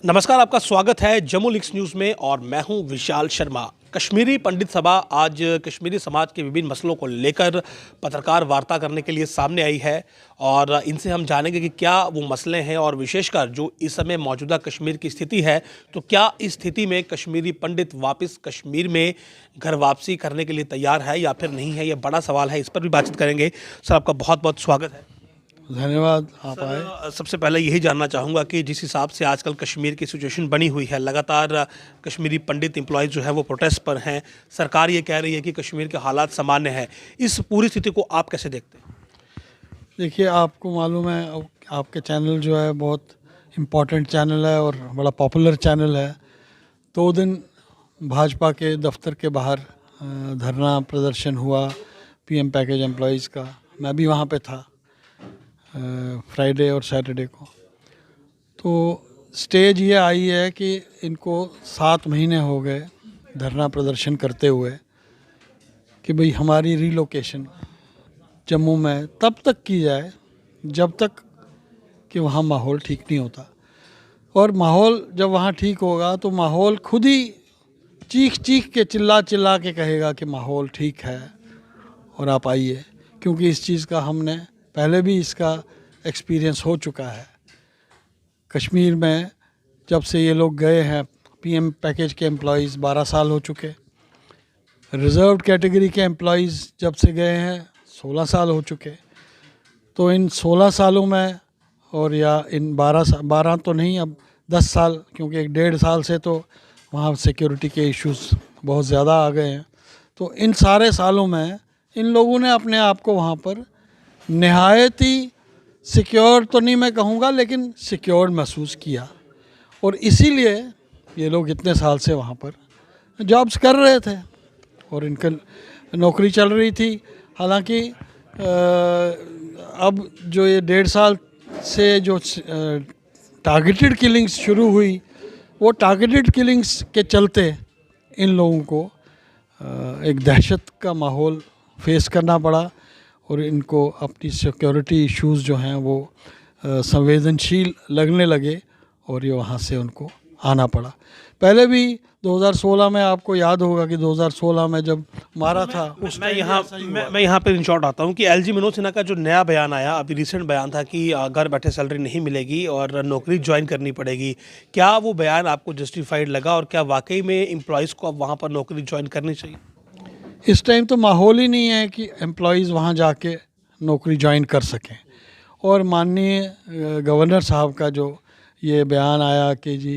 नमस्कार, आपका स्वागत है जम्मू लिंक्स न्यूज़ में और मैं हूं विशाल शर्मा। कश्मीरी पंडित सभा आज कश्मीरी समाज के विभिन्न मसलों को लेकर पत्रकार वार्ता करने के लिए सामने आई है और इनसे हम जानेंगे कि क्या वो मसले हैं और विशेषकर जो इस समय मौजूदा कश्मीर की स्थिति है, तो क्या इस स्थिति में कश्मीरी पंडित वापस कश्मीर में घर वापसी करने के लिए तैयार है या फिर नहीं है, यह बड़ा सवाल है। इस पर भी बातचीत करेंगे। सर, आपका बहुत बहुत स्वागत है। धन्यवाद, आप आए। सबसे पहले यही जानना चाहूँगा कि जिस हिसाब से आजकल कश्मीर की सिचुएशन बनी हुई है, लगातार कश्मीरी पंडित एम्प्लॉयज़ जो है वो प्रोटेस्ट पर हैं। सरकार ये कह रही है कि कश्मीर के हालात सामान्य हैं। इस पूरी स्थिति को आप कैसे देखते हैं? देखिए, आपको मालूम है आपके चैनल जो है बहुत इम्पोर्टेंट चैनल है और बड़ा पॉपुलर चैनल है। 2 दिन भाजपा के दफ्तर के बाहर धरना प्रदर्शन हुआ पीएम पैकेज एम्प्लॉयज़ का। मैं भी वहाँ पे था फ्राइडे और सैटरडे को। तो स्टेज ये आई है कि इनको 7 महीने हो गए धरना प्रदर्शन करते हुए कि भाई हमारी रीलोकेशन जम्मू में तब तक की जाए जब तक कि वहाँ माहौल ठीक नहीं होता। और माहौल जब वहाँ ठीक होगा तो माहौल खुद ही चीख चीख के चिल्ला चिल्ला के कहेगा कि माहौल ठीक है और आप आइए। क्योंकि इस चीज़ का हमने पहले भी इसका एक्सपीरियंस हो चुका है। कश्मीर में जब से ये लोग गए हैं पीएम पैकेज के एम्प्लॉयज़ 12 साल हो चुके। रिज़र्व्ड कैटेगरी के एम्प्लॉयज़ जब से गए हैं 16 साल हो चुके। तो इन 16 सालों में और या इन 12 तो नहीं, अब 10 साल, क्योंकि 1.5 साल से तो वहाँ सिक्योरिटी के इश्यूज़ बहुत ज़्यादा आ गए हैं। तो इन सारे सालों में इन लोगों ने अपने आप को वहाँ पर नहायत ही सिक्योर तो नहीं मैं कहूँगा, लेकिन सिक्योर महसूस किया। और इसीलिए ये लोग इतने साल से वहाँ पर जॉब्स कर रहे थे और इनका नौकरी चल रही थी। हालांकि अब जो ये 1.5 साल से जो टारगेटेड किलिंग्स शुरू हुई, वो टारगेटेड किलिंग्स के चलते इन लोगों को एक दहशत का माहौल फेस करना पड़ा और इनको अपनी सिक्योरिटी इश्यूज़ जो हैं वो संवेदनशील लगने लगे और ये वहाँ से उनको आना पड़ा। पहले भी 2016 में आपको याद होगा कि 2016 में जब मारा था उस मैं यहाँ पे इन शॉर्ट आता हूँ कि एलजी मनोज सिन्हा का जो नया बयान आया, अभी रिसेंट बयान था कि घर बैठे सैलरी नहीं मिलेगी और नौकरी ज्वाइन करनी पड़ेगी। क्या वो बयान आपको जस्टिफाइड लगा और क्या वाकई में एम्प्लॉयज़ को अब वहाँ पर नौकरी ज्वाइन करनी चाहिए? इस टाइम तो माहौल ही नहीं है कि एम्प्लॉयज़ वहाँ जाके नौकरी ज्वाइन कर सकें। और माननीय गवर्नर साहब का जो ये बयान आया कि जी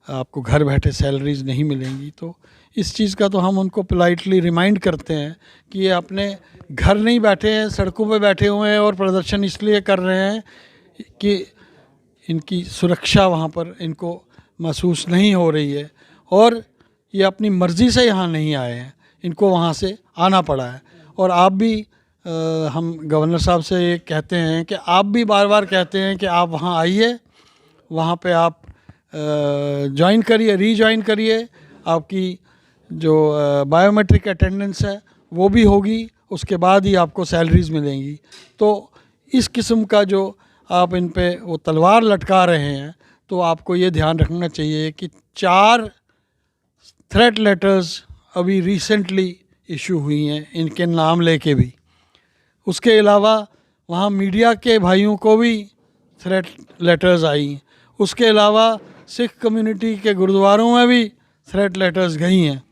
आपको घर बैठे सैलरीज़ नहीं मिलेंगी, तो इस चीज़ का तो हम उनको पोलाइटली रिमाइंड करते हैं कि ये अपने घर नहीं बैठे हैं, सड़कों पे बैठे हुए हैं और प्रदर्शन इसलिए कर रहे हैं कि इनकी सुरक्षा वहाँ पर इनको महसूस नहीं हो रही है और ये अपनी मर्ज़ी से यहाँ नहीं आए हैं, इनको वहाँ से आना पड़ा है। और आप भी हम गवर्नर साहब से ये कहते हैं कि आप भी बार बार कहते हैं कि आप वहाँ आइए, वहाँ पे आप ज्वाइन करिए, रीज्वाइन करिए, आपकी जो बायोमेट्रिक अटेंडेंस है वो भी होगी, उसके बाद ही आपको सैलरीज़ मिलेंगी। तो इस किस्म का जो आप इन पे वो तलवार लटका रहे हैं, तो आपको ये ध्यान रखना चाहिए कि 4 थ्रेट लेटर्स अभी रिसेंटली इशू हुई हैं इनके नाम लेके भी। उसके अलावा वहाँ मीडिया के भाइयों को भी थ्रेट लेटर्स आई। उसके अलावा सिख कम्युनिटी के गुरुद्वारों में भी थ्रेट लेटर्स गई हैं।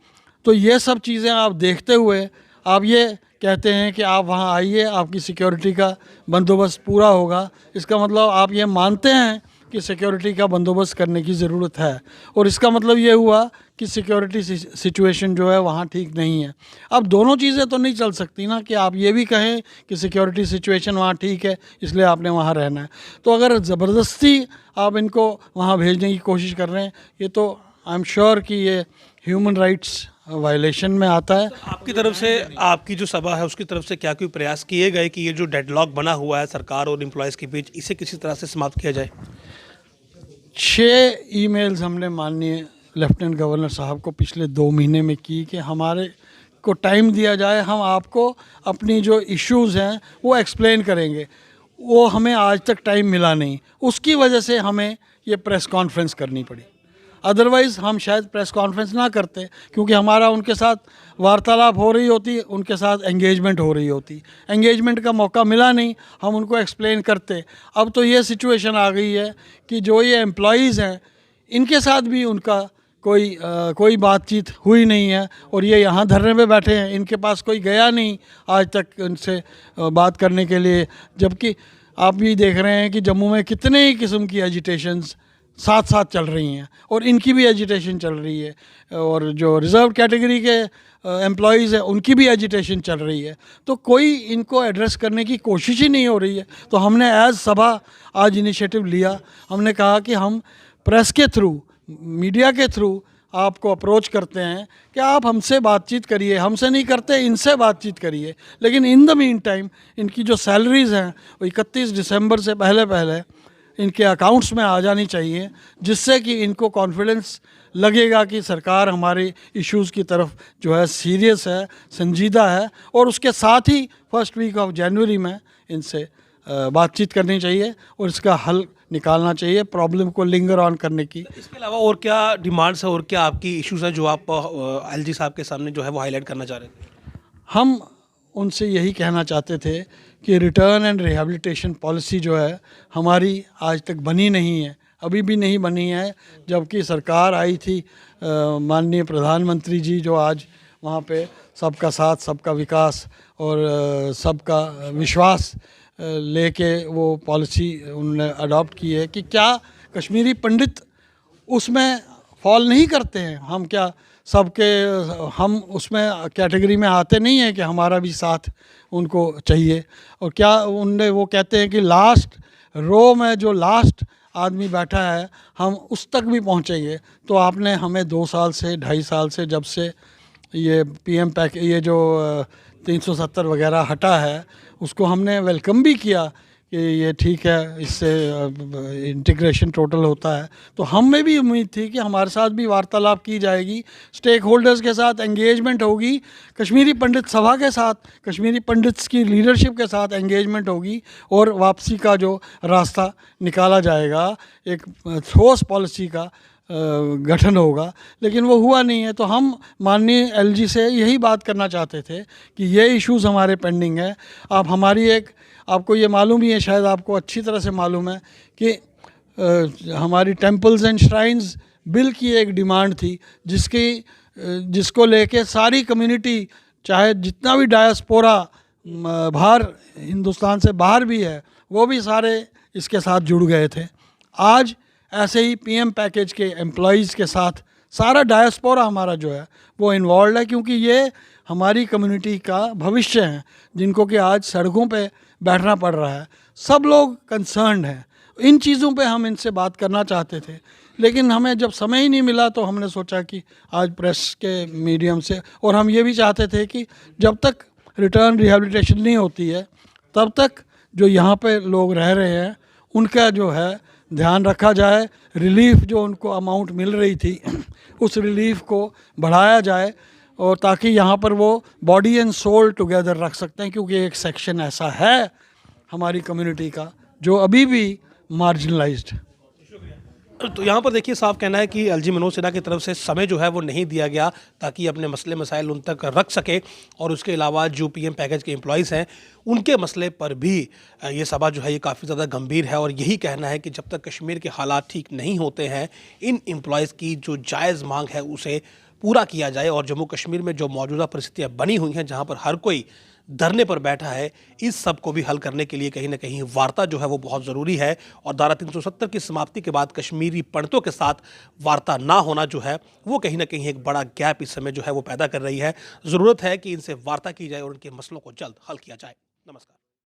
तो ये सब चीज़ें आप देखते हुए आप ये कहते हैं कि आप वहाँ आइए, आपकी सिक्योरिटी का बंदोबस्त पूरा होगा। इसका मतलब आप ये मानते हैं कि सिक्योरिटी का बंदोबस्त करने की ज़रूरत है और इसका मतलब ये हुआ कि सिक्योरिटी सिचुएशन जो है वहाँ ठीक नहीं है। अब दोनों चीज़ें तो नहीं चल सकती ना कि आप ये भी कहें कि सिक्योरिटी सिचुएशन वहाँ ठीक है इसलिए आपने वहाँ रहना है। तो अगर ज़बरदस्ती आप इनको वहाँ भेजने की कोशिश कर रहे हैं, ये तो आई एम श्योर कि ये ह्यूमन राइट्स वायलेशन में आता है। आपकी तरफ से, आपकी जो सभा है उसकी तरफ से क्या कोई प्रयास किए गए कि ये जो डेडलॉक बना हुआ है सरकार और एम्प्लॉयज़ के बीच, इसे किसी तरह से समाप्त किया जाए? 6 ईमेल्स हमने माननीय लेफ्टिनेंट गवर्नर साहब को पिछले 2 महीने में की कि हमारे को टाइम दिया जाए, हम आपको अपनी जो इश्यूज़ हैं वो एक्सप्लेन करेंगे। वो हमें आज तक टाइम मिला नहीं, उसकी वजह से हमें ये प्रेस कॉन्फ्रेंस करनी पड़ी। अदरवाइज़ हम शायद प्रेस कॉन्फ्रेंस ना करते, क्योंकि हमारा उनके साथ वार्तालाप हो रही होती, उनके साथ एंगेजमेंट हो रही होती। एंगेजमेंट का मौका मिला नहीं, हम उनको एक्सप्लेन करते। अब तो ये सिचुएशन आ गई है कि जो ये एम्प्लॉयज़ हैं इनके साथ भी उनका कोई बातचीत हुई नहीं है, और ये यहाँ धरने पे बैठे हैं, इनके पास कोई गया नहीं आज तक उनसे बात करने के लिए। जबकि आप भी देख रहे हैं कि जम्मू में कितने ही किस्म की एजिटेशंस साथ साथ चल रही हैं, और इनकी भी एजिटेशन चल रही है, और जो रिज़र्व कैटेगरी के एम्प्लॉयज़ हैं उनकी भी एजिटेशन चल रही है। तो कोई इनको एड्रेस करने की कोशिश ही नहीं हो रही है। तो हमने एज सभा आज इनिशिएटिव लिया, हमने कहा कि हम प्रेस के थ्रू, मीडिया के थ्रू आपको अप्रोच करते हैं कि आप हमसे बातचीत करिए, हमसे नहीं करते इनसे बातचीत करिए। लेकिन इन द मीन टाइम इनकी जो सैलरीज़ हैं वो 31 दिसंबर से पहले पहले इनके अकाउंट्स में आ जानी चाहिए, जिससे कि इनको कॉन्फिडेंस लगेगा कि सरकार हमारे इश्यूज़ की तरफ जो है सीरियस है, संजीदा है। और उसके साथ ही फर्स्ट वीक ऑफ जनवरी में इनसे बातचीत करनी चाहिए और इसका हल निकालना चाहिए, प्रॉब्लम को लिंगर ऑन करने की। इसके अलावा और क्या डिमांड्स है और क्या आपकी इश्यूज़ हैं जो आप एलजी साहब के सामने जो है वो हाईलाइट करना चाह रहे थे? हम उनसे यही कहना चाहते थे कि रिटर्न एंड रिहैबिलिटेशन पॉलिसी जो है हमारी आज तक बनी नहीं है, अभी भी नहीं बनी है। जबकि सरकार आई थी, माननीय प्रधानमंत्री जी जो आज वहाँ पे सबका साथ सबका विकास और सबका विश्वास लेके वो पॉलिसी उन्होंने अडॉप्ट की है कि क्या कश्मीरी पंडित उसमें फॉल नहीं करते हैं? हम क्या सबके हम उसमें कैटेगरी में आते नहीं हैं कि हमारा भी साथ उनको चाहिए? और क्या उनने वो कहते हैं कि लास्ट रो में जो लास्ट आदमी बैठा है हम उस तक भी पहुंचेंगे? तो आपने हमें 2 साल से 2.5 साल से जब से ये पीएम पैक ये जो 370 वगैरह हटा है उसको हमने वेलकम भी किया कि ये ठीक है, इससे इंटीग्रेशन टोटल होता है। तो हम में भी उम्मीद थी कि हमारे साथ भी वार्तालाप की जाएगी, स्टेक होल्डर्स के साथ एंगेजमेंट होगी, कश्मीरी पंडित सभा के साथ, कश्मीरी पंडित्स की लीडरशिप के साथ एंगेजमेंट होगी और वापसी का जो रास्ता निकाला जाएगा, एक ठोस पॉलिसी का गठन होगा। लेकिन वो हुआ नहीं है। तो हम माननीय एलजी से यही बात करना चाहते थे कि ये इश्यूज़ हमारे पेंडिंग है। आप हमारी एक, आपको ये मालूम ही है, शायद आपको अच्छी तरह से मालूम है कि हमारी टेम्पल्स एंड श्राइन्स बिल की एक डिमांड थी जिसको लेके सारी कम्युनिटी, चाहे जितना भी डायस्पोरा बाहर हिंदुस्तान से बाहर भी है, वो भी सारे इसके साथ जुड़ गए थे। आज ऐसे ही पीएम पैकेज के एम्प्लॉयज़ के साथ सारा डायस्पोरा हमारा जो है वो इन्वॉल्व है, क्योंकि ये हमारी कम्युनिटी का भविष्य है जिनको कि आज सड़कों पे बैठना पड़ रहा है। सब लोग कंसर्न्ड हैं। इन चीज़ों पे हम इनसे बात करना चाहते थे, लेकिन हमें जब समय ही नहीं मिला तो हमने सोचा कि आज प्रेस के मीडियम से, और हम ये भी चाहते थे कि जब तक रिटर्न रिहैबिलिटेशन नहीं होती है तब तक जो यहाँ पे लोग रह रहे हैं उनका जो है ध्यान रखा जाए। रिलीफ जो उनको अमाउंट मिल रही थी उस रिलीफ को बढ़ाया जाए, और ताकि यहाँ पर वो बॉडी एंड सोल टुगेदर रख सकते हैं, क्योंकि एक सेक्शन ऐसा है हमारी कम्युनिटी का जो अभी भी मार्जिनलाइज्ड है। तो यहाँ पर देखिए, साफ कहना है कि एलजी मनोज सिन्हा की तरफ से समय जो है वो नहीं दिया गया ताकि अपने मसले मसाइल उन तक रख सके, और उसके अलावा जो पीएम पैकेज के एम्प्लॉयज़ हैं उनके मसले पर भी ये सभा जो है ये काफ़ी ज़्यादा गंभीर है। और यही कहना है कि जब तक कश्मीर के हालात ठीक नहीं होते हैं, इन एम्प्लॉयज़ की जो जायज़ मांग है उसे पूरा किया जाए, और जम्मू कश्मीर में जो मौजूदा परिस्थितियाँ बनी हुई हैं जहाँ पर हर कोई धरने पर बैठा है, इस सब को भी हल करने के लिए कहीं ना कहीं वार्ता जो है वो बहुत ज़रूरी है। और धारा 370 की समाप्ति के बाद कश्मीरी पंडितों के साथ वार्ता ना होना जो है वो कहीं ना कहीं एक बड़ा गैप इस समय जो है वो पैदा कर रही है। ज़रूरत है कि इनसे वार्ता की जाए और उनके मसलों को जल्द हल किया जाए। नमस्कार।